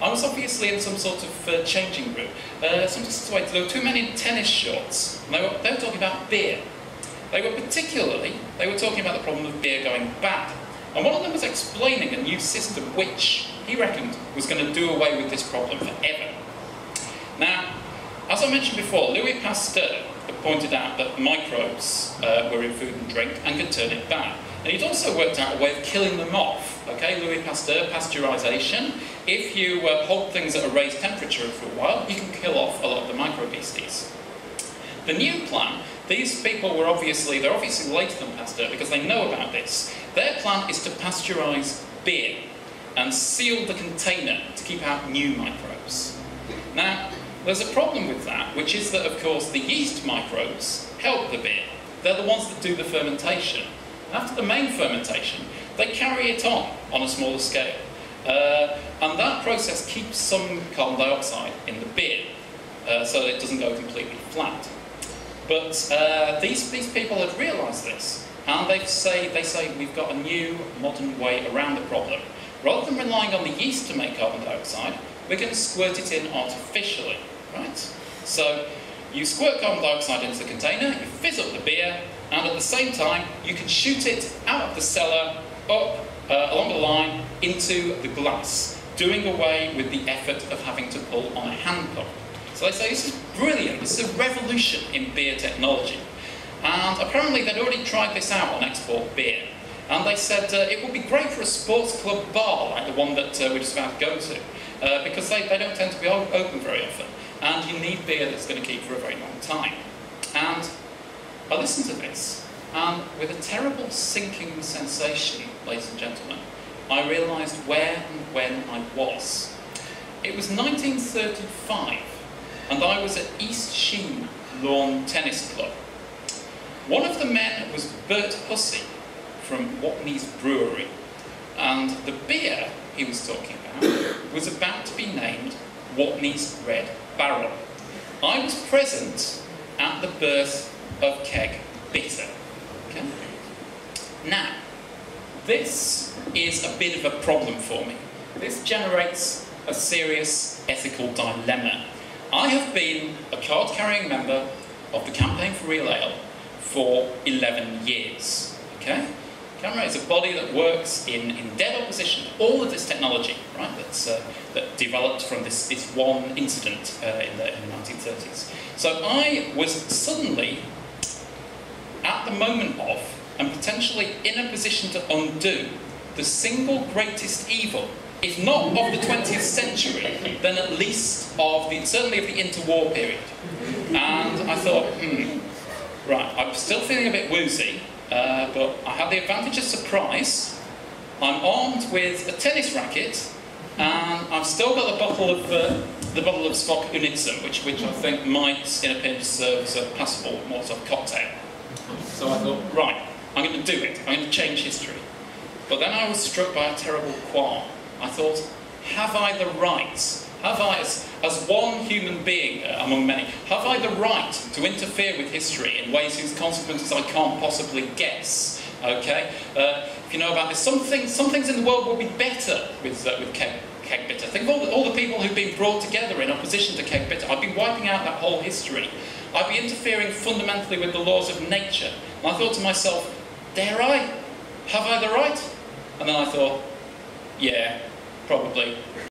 I was obviously in some sort of changing room. Some distance away, there were too many tennis shorts. They were talking about beer. They were talking about the problem of beer going bad. And one of them was explaining a new system which he reckoned was going to do away with this problem forever. Now, as I mentioned before, Louis Pasteur had pointed out that microbes were in food and drink and could turn it bad. And he'd also worked out a way of killing them off. Okay, Louis Pasteur, pasteurisation. If you hold things at a raised temperature for a while, you can kill off a lot of the microbeasties. The new plan, these people they're obviously later than Pasteur because they know about this. Their plan is to pasteurise beer and seal the container to keep out new microbes. Now, there's a problem with that, which is that, of course, the yeast microbes help the beer. They're the ones that do the fermentation. After the main fermentation, they carry it on a smaller scale. And that process keeps some carbon dioxide in the beer, so that it doesn't go completely flat. But these people had realised this, and they say we've got a new, modern way around the problem. Rather than relying on the yeast to make carbon dioxide, we're going to squirt it in artificially, right? So you squirt carbon dioxide into the container, you fizz up the beer, and at the same time, you can shoot it out of the cellar, up along the line, into the glass, doing away with the effort of having to pull on a hand pump. So they say, this is brilliant, this is a revolution in beer technology. And apparently they'd already tried this out on export beer. And they said it would be great for a sports club bar, like the one that we're just about to go to, because they don't tend to be open very often. And you need beer that's going to keep for a very long time. And I listened to this, and with a terrible sinking sensation, ladies and gentlemen, I realised where and when I was. It was 1935, and I was at East Sheen Lawn Tennis Club. One of the men was Bert Hussey from Watney's brewery, and the beer he was talking about was about to be named Watney's Red Barrel. I was present at the birth of Keg Bitter. Okay? Now, this is a bit of a problem for me. This generates a serious ethical dilemma. I have been a card-carrying member of the Campaign for Real Ale for 11 years. Okay? CAMRA is a body that works in dead opposition to all of this technology, right, that developed from this one incident in the 1930s. So I was suddenly at the moment of, and potentially in a position to undo, the single greatest evil, if not of the 20th century, then at least certainly of the interwar period. And I thought, right, I'm still feeling a bit woozy, but I have the advantage of surprise. I'm armed with a tennis racket, and I've still got the bottle of Svok Unitsum, which I think might, in a pinch, serve as a passable Molotov cocktail. So I thought, right, I'm going to do it. I'm going to change history. But then I was struck by a terrible qualm. I thought, have I the right, as one human being among many, have I the right to interfere with history in ways whose consequences I can't possibly guess? Okay? If you know about this, some things in the world will be better with Keg Bitter. Think of all the people who've been brought together in opposition to Keg Bitter. I'd be wiping out that whole history. I'd be interfering fundamentally with the laws of nature. And I thought to myself, dare I? Have I the right? And then I thought, yeah, probably.